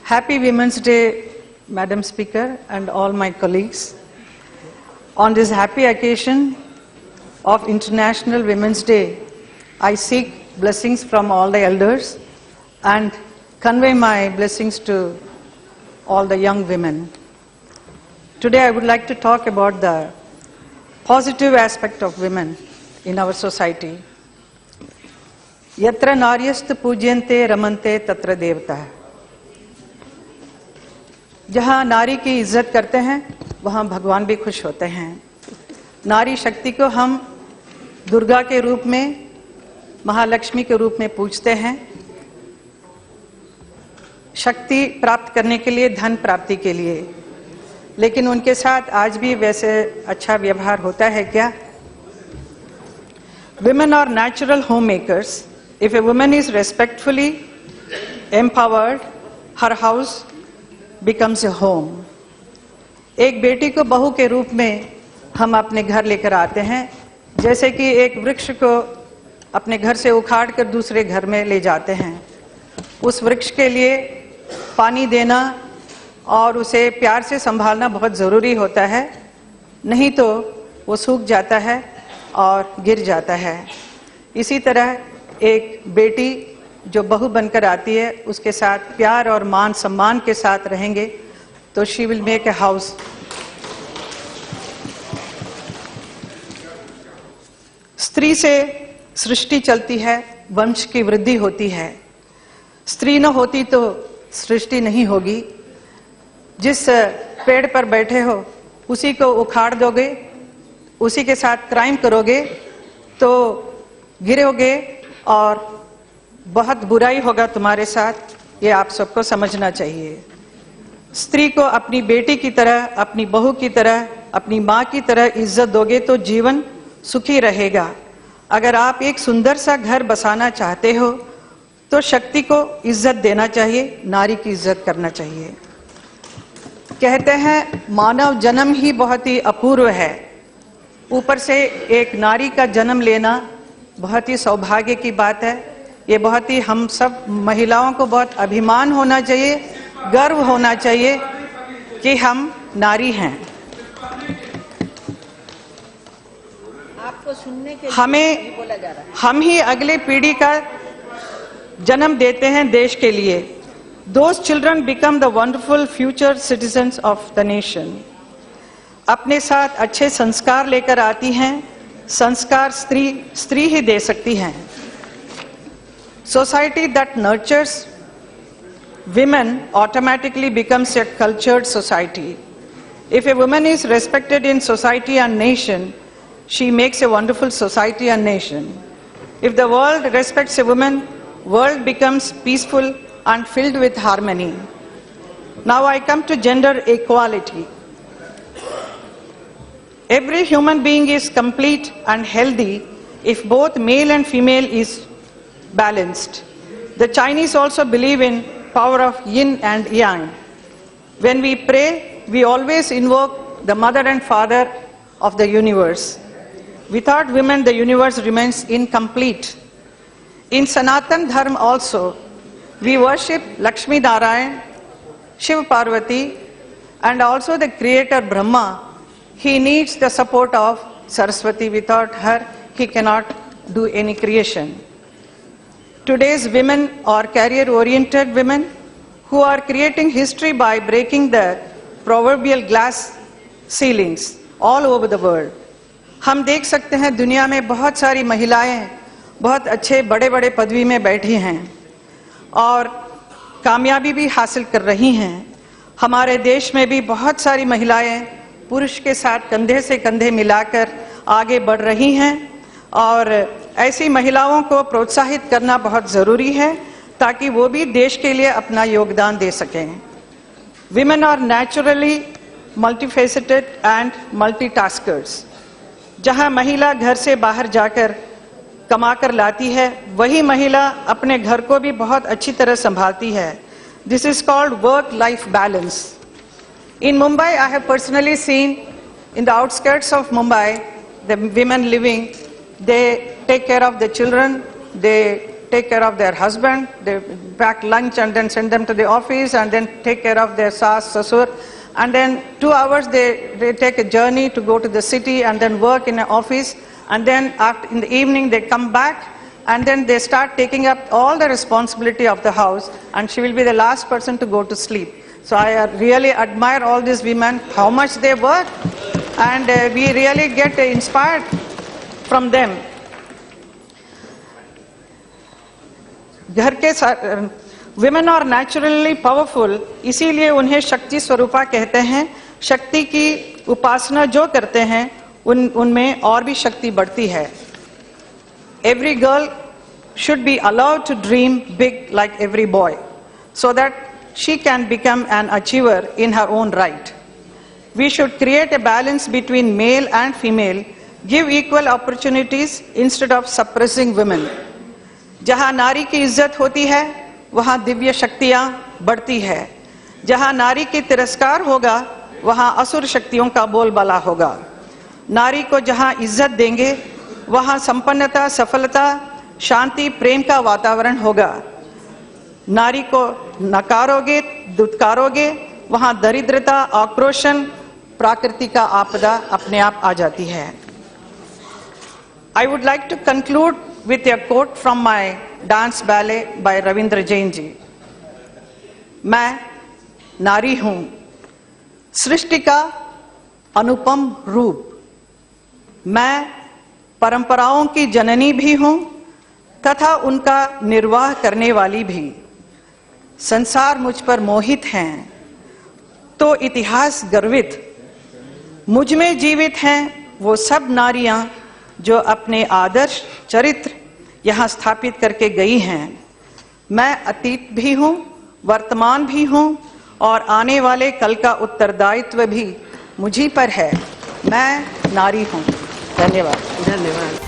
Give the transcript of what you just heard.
Happy Women's Day, Madam Speaker and all my colleagues. On this happy occasion of International Women's Day, I seek blessings from all the elders and convey my blessings to all the young women. Today I would like to talk about the positive aspect of women in our society. Yatra naryast पूज्यन्ते रमन्ते तत्र देवता. जहाँ नारी की इज्जत करते हैं वहाँ भगवान भी खुश होते हैं. नारी शक्ति को हम दुर्गा के रूप में, महालक्ष्मी के रूप में पूजते हैं. शक्ति प्राप्त करने के लिए, धन प्राप्ति के लिए. लेकिन उनके साथ आज भी वैसे अच्छा व्यवहार होता है क्या? Women are natural homemakers. If a woman is respectfully empowered, her house becomes a home. एक बेटी को बहू के रूप में हम अपने घर लेकर आते हैं, जैसे कि एक वृक्ष को अपने घर से उखाड़ कर दूसरे घर में ले जाते हैं. उस वृक्ष के लिए पानी देना और उसे प्यार से संभालना बहुत ज़रूरी होता है, नहीं तो वो सूख जाता है और गिर जाता है. इसी तरह एक बेटी जो बहू बनकर आती है, उसके साथ प्यार और मान सम्मान के साथ रहेंगे तो she will make a house. स्त्री से सृष्टि चलती है, वंश की वृद्धि होती है. स्त्री न होती तो सृष्टि नहीं होगी. जिस पेड़ पर बैठे हो उसी को उखाड़ दोगे, उसी के साथ क्राइम करोगे तो गिरोगे और बहुत बुराई होगा तुम्हारे साथ. ये आप सबको समझना चाहिए. स्त्री को अपनी बेटी की तरह, अपनी बहू की तरह, अपनी माँ की तरह इज्जत दोगे तो जीवन सुखी रहेगा. अगर आप एक सुंदर सा घर बसाना चाहते हो तो शक्ति को इज्जत देना चाहिए, नारी की इज्जत करना चाहिए. कहते हैं मानव जन्म ही बहुत ही अपूर्व है. ऊपर से एक नारी का जन्म लेना बहुत ही सौभाग्य की बात है. ये बहुत ही हम सब महिलाओं को बहुत अभिमान होना चाहिए, गर्व होना चाहिए कि हम नारी हैं. आपको सुनने के हमें बोला जा रहा है. हम ही अगले पीढ़ी का जन्म देते हैं देश के लिए. Those children become the wonderful future citizens of the nation. अपने साथ अच्छे संस्कार लेकर आती हैं. संस्कार स्त्री ही दे सकती हैं. Society that nurtures women automatically becomes a cultured society. If a woman is respected in society and nation, she makes a wonderful society and nation. If the world respects a woman, world becomes peaceful and filled with harmony. Now I come to gender equality. Every human being is complete and healthy if both male and female is balanced. The Chinese also believe in power of yin and yang. When we pray, we always invoke the mother and father of the universe. Without women, the universe remains incomplete. In Sanatan Dharma also, we worship Lakshmi Narayan, Shiv Parvati, and also the creator Brahma. He needs the support of Saraswati. Without her, he cannot do any creation. Today's women are career-oriented women who are creating history by breaking the proverbial glass ceilings all over the world. हम देख सकते हैं दुनिया में बहुत सारी महिलाएं बहुत अच्छे बड़े बड़े पदवी में बैठी हैं और कामयाबी भी हासिल कर रही हैं. हमारे देश में भी बहुत सारी महिलाएं पुरुष के साथ कंधे से कंधे मिलाकर आगे बढ़ रही हैं और ऐसी महिलाओं को प्रोत्साहित करना बहुत ज़रूरी है ताकि वो भी देश के लिए अपना योगदान दे सकें. Women are naturally multifaceted and multitaskers. जहाँ महिला घर से बाहर जाकर कमाकर लाती है, वही महिला अपने घर को भी बहुत अच्छी तरह संभालती है. This is called work-life balance. In Mumbai, I have personally seen in the outskirts of Mumbai, the women living, they take care of the children, they take care of their husband, they pack lunch and then send them to the office, and then take care of their saas, sasur, and then 2 hours they take a journey to go to the city and then work in an office, and then in the evening they come back, and then they start taking up all the responsibility of the house, and she will be the last person to go to sleep. So I really admire all these women, how much they work, and we really get inspired from them. घर के women are naturally powerful, इसीलिए उन्हें शक्ति स्वरूपा कहते हैं. शक्ति की उपासना जो करते हैं उनमें और भी शक्ति बढ़ती है. Every girl should be allowed to dream big like every boy, so that she can become an achiever in her own right. We should create a balance between male and female, give equal opportunities instead of suppressing women. जहाँ नारी की इज्जत होती है वहाँ दिव्य शक्तियाँ बढ़ती है. जहाँ नारी की तिरस्कार होगा वहाँ असुर शक्तियों का बोलबाला होगा. नारी को जहाँ इज्जत देंगे वहाँ संपन्नता, सफलता, शांति, प्रेम का वातावरण होगा. नारी को नकारोगे, दुत्कारोगे वहाँ दरिद्रता, आक्रोशन, प्राकृतिक आपदा अपने आप आ जाती है. I would like to conclude with a quote from my dance ballet by Ravindra Jain ji. मैं नारी हूँ, सृष्टि का अनुपम रूप. मैं परंपराओं की जननी भी हूँ तथा उनका निर्वाह करने वाली भी. संसार मुझ पर मोहित हैं तो इतिहास गर्वित. मुझ में जीवित हैं वो सब नारियां जो अपने आदर्श चरित्र यहाँ स्थापित करके गई हैं. मैं अतीत भी हूँ, वर्तमान भी हूँ और आने वाले कल का उत्तरदायित्व भी मुझी पर है. मैं नारी हूँ. धन्यवाद.